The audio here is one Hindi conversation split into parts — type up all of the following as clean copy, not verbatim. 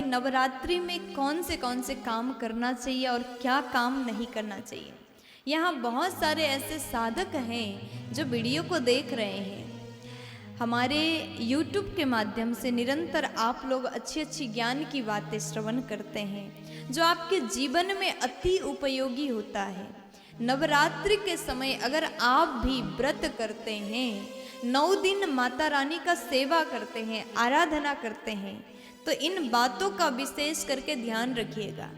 नवरात्रि में कौन से काम करना चाहिए और क्या काम नहीं करना चाहिए। यहाँ बहुत सारे ऐसे साधक हैं जो वीडियो को देख रहे हैं। हमारे YouTube के माध्यम से निरंतर आप लोग अच्छी अच्छी ज्ञान की बातें श्रवण करते हैं जो आपके जीवन में अति उपयोगी होता है। नवरात्रि के समय अगर आप भी व्रत करते हैं, 9 दिन माता रानी का सेवा करते हैं, आराधना करते हैं, तो इन बातों का विशेष करके ध्यान रखिएगा।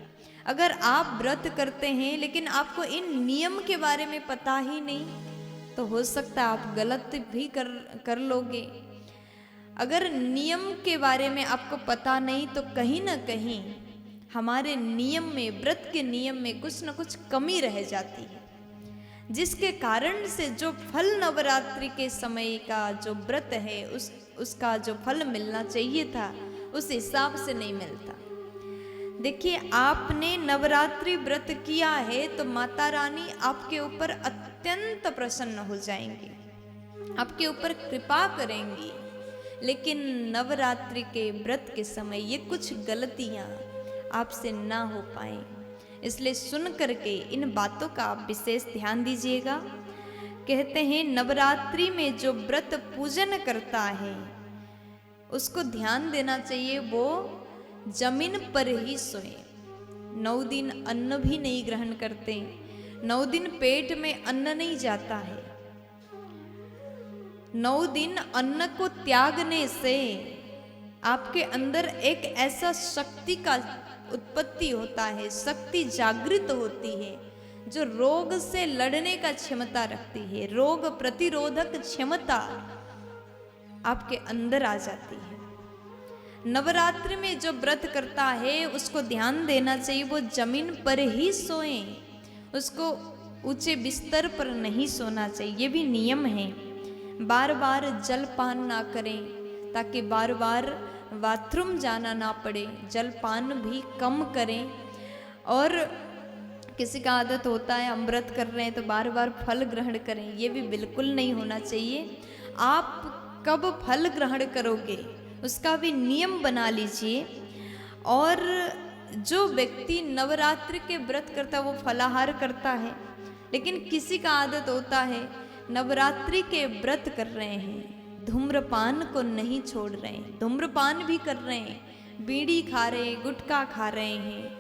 अगर आप व्रत करते हैं लेकिन आपको इन नियम के बारे में पता ही नहीं, तो हो सकता है आप गलत भी कर लोगे। अगर नियम के बारे में आपको पता नहीं तो कहीं ना कहीं हमारे नियम में, व्रत के नियम में कुछ न कुछ कमी रह जाती है, जिसके कारण से जो फल नवरात्रि के समय का जो व्रत है उसका जो फल मिलना चाहिए था उस हिसाब से नहीं मिलता। देखिए, आपने नवरात्रि व्रत किया है तो माता रानी आपके ऊपर अत्यंत प्रसन्न हो जाएंगी, आपके ऊपर कृपा करेंगी। लेकिन नवरात्रि के व्रत के समय ये कुछ गलतियां आपसे ना हो पाए, इसलिए सुन करके इन बातों का आप विशेष ध्यान दीजिएगा। कहते हैं नवरात्रि में जो व्रत पूजन करता है उसको ध्यान देना चाहिए, वो जमीन पर ही सोए। 9 दिन अन्न भी नहीं ग्रहण करते, 9 दिन पेट में अन्न नहीं जाता है। 9 दिन अन्न को त्यागने से आपके अंदर एक ऐसा शक्ति का उत्पत्ति होता है, शक्ति जागृत होती है जो रोग से लड़ने का क्षमता रखती है, रोग प्रतिरोधक क्षमता आपके अंदर आ जाती है। नवरात्रि में जो व्रत करता है उसको ध्यान देना चाहिए, वो जमीन पर ही सोए, उसको ऊंचे बिस्तर पर नहीं सोना चाहिए। ये भी नियम है। बार बार जलपान ना करें ताकि बार बार बाथरूम जाना ना पड़े, जलपान भी कम करें। और किसी का आदत होता है हम व्रत कर रहे हैं तो बार बार फल ग्रहण करें, ये भी बिल्कुल नहीं होना चाहिए। आप कब फल ग्रहण करोगे उसका भी नियम बना लीजिए। और जो व्यक्ति नवरात्रि के व्रत करता है वो फलाहार करता है, लेकिन किसी का आदत होता है नवरात्रि के व्रत कर रहे हैं, धूम्रपान को नहीं छोड़ रहे हैं, धूम्रपान भी कर रहे हैं, बीड़ी खा रहे हैं, गुटखा खा रहे हैं।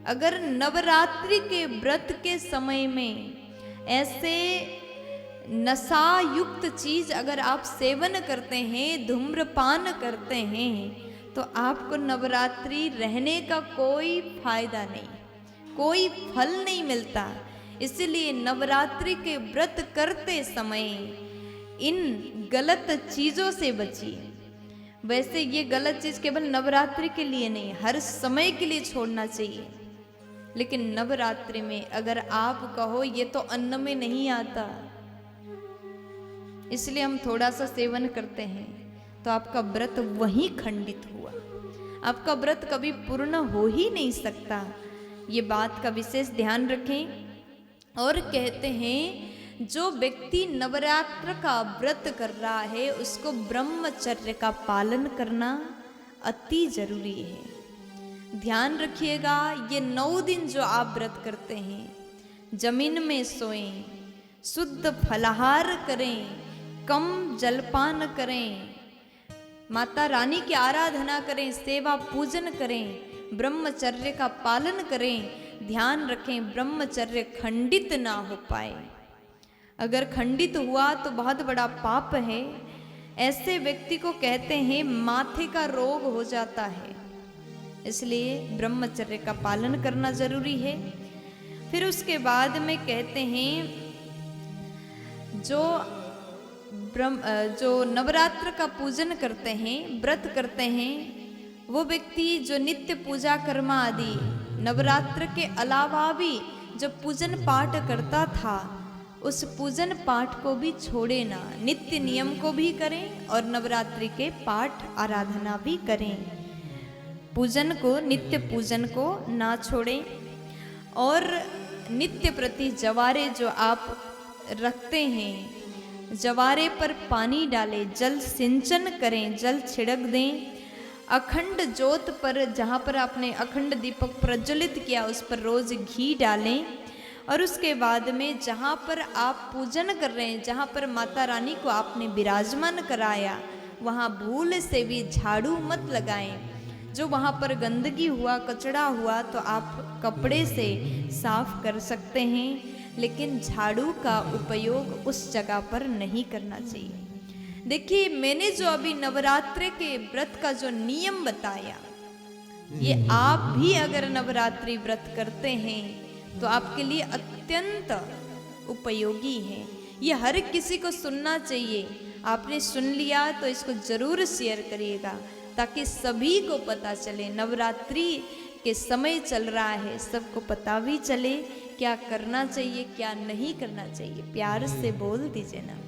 अगर नवरात्रि के व्रत के समय में ऐसे नशा युक्त चीज अगर आप सेवन करते हैं, धूम्रपान करते हैं, तो आपको नवरात्रि रहने का कोई फायदा नहीं, कोई फल नहीं मिलता। इसलिए नवरात्रि के व्रत करते समय इन गलत चीजों से बचिए। वैसे ये गलत चीज केवल नवरात्रि के लिए नहीं, हर समय के लिए छोड़ना चाहिए। लेकिन नवरात्रि में अगर आप कहो ये तो अन्न में नहीं आता, इसलिए हम थोड़ा सा सेवन करते हैं, तो आपका व्रत वहीं खंडित हुआ, आपका व्रत कभी पूर्ण हो ही नहीं सकता। ये बात का विशेष ध्यान रखें। और कहते हैं जो व्यक्ति नवरात्र का व्रत कर रहा है उसको ब्रह्मचर्य का पालन करना अति जरूरी है। ध्यान रखिएगा, ये 9 दिन जो आप व्रत करते हैं, जमीन में सोएं, शुद्ध फलाहार करें, कम जलपान करें, माता रानी की आराधना करें, सेवा पूजन करें, ब्रह्मचर्य का पालन करें। ध्यान रखें ब्रह्मचर्य खंडित ना हो पाए। अगर खंडित हुआ तो बहुत बड़ा पाप है। ऐसे व्यक्ति को कहते हैं माथे का रोग हो जाता है, इसलिए ब्रह्मचर्य का पालन करना जरूरी है। फिर उसके बाद में कहते हैं जो नवरात्र का पूजन करते हैं, व्रत करते हैं, वो व्यक्ति जो नित्य पूजा कर्म आदि नवरात्र के अलावा भी जो पूजन पाठ करता था उस पूजन पाठ को भी छोड़े ना, नित्य नियम को भी करें और नवरात्रि के पाठ आराधना भी करें। पूजन को, नित्य पूजन को ना छोड़ें। और नित्य प्रति जवारे जो आप रखते हैं, जवारे पर पानी डालें, जल सिंचन करें, जल छिड़क दें। अखंड ज्योत पर, जहाँ पर आपने अखंड दीपक प्रज्वलित किया उस पर रोज घी डालें। और उसके बाद में जहाँ पर आप पूजन कर रहे हैं, जहाँ पर माता रानी को आपने विराजमान कराया, वहाँ भूल से भी झाड़ू मत लगाएं। जो वहाँ पर गंदगी हुआ, कचरा हुआ, तो आप कपड़े से साफ कर सकते हैं, लेकिन झाड़ू का उपयोग उस जगह पर नहीं करना चाहिए। देखिए, मैंने जो अभी नवरात्रि के व्रत का जो नियम बताया, ये आप भी अगर नवरात्रि व्रत करते हैं तो आपके लिए अत्यंत उपयोगी है। ये हर किसी को सुनना चाहिए। आपने सुन लिया तो इसको जरूर शेयर करिएगा, ताकि सभी को पता चले। नवरात्रि के समय चल रहा है, सबको पता भी चले क्या करना चाहिए क्या नहीं करना चाहिए। प्यार से बोल दीजिए ना।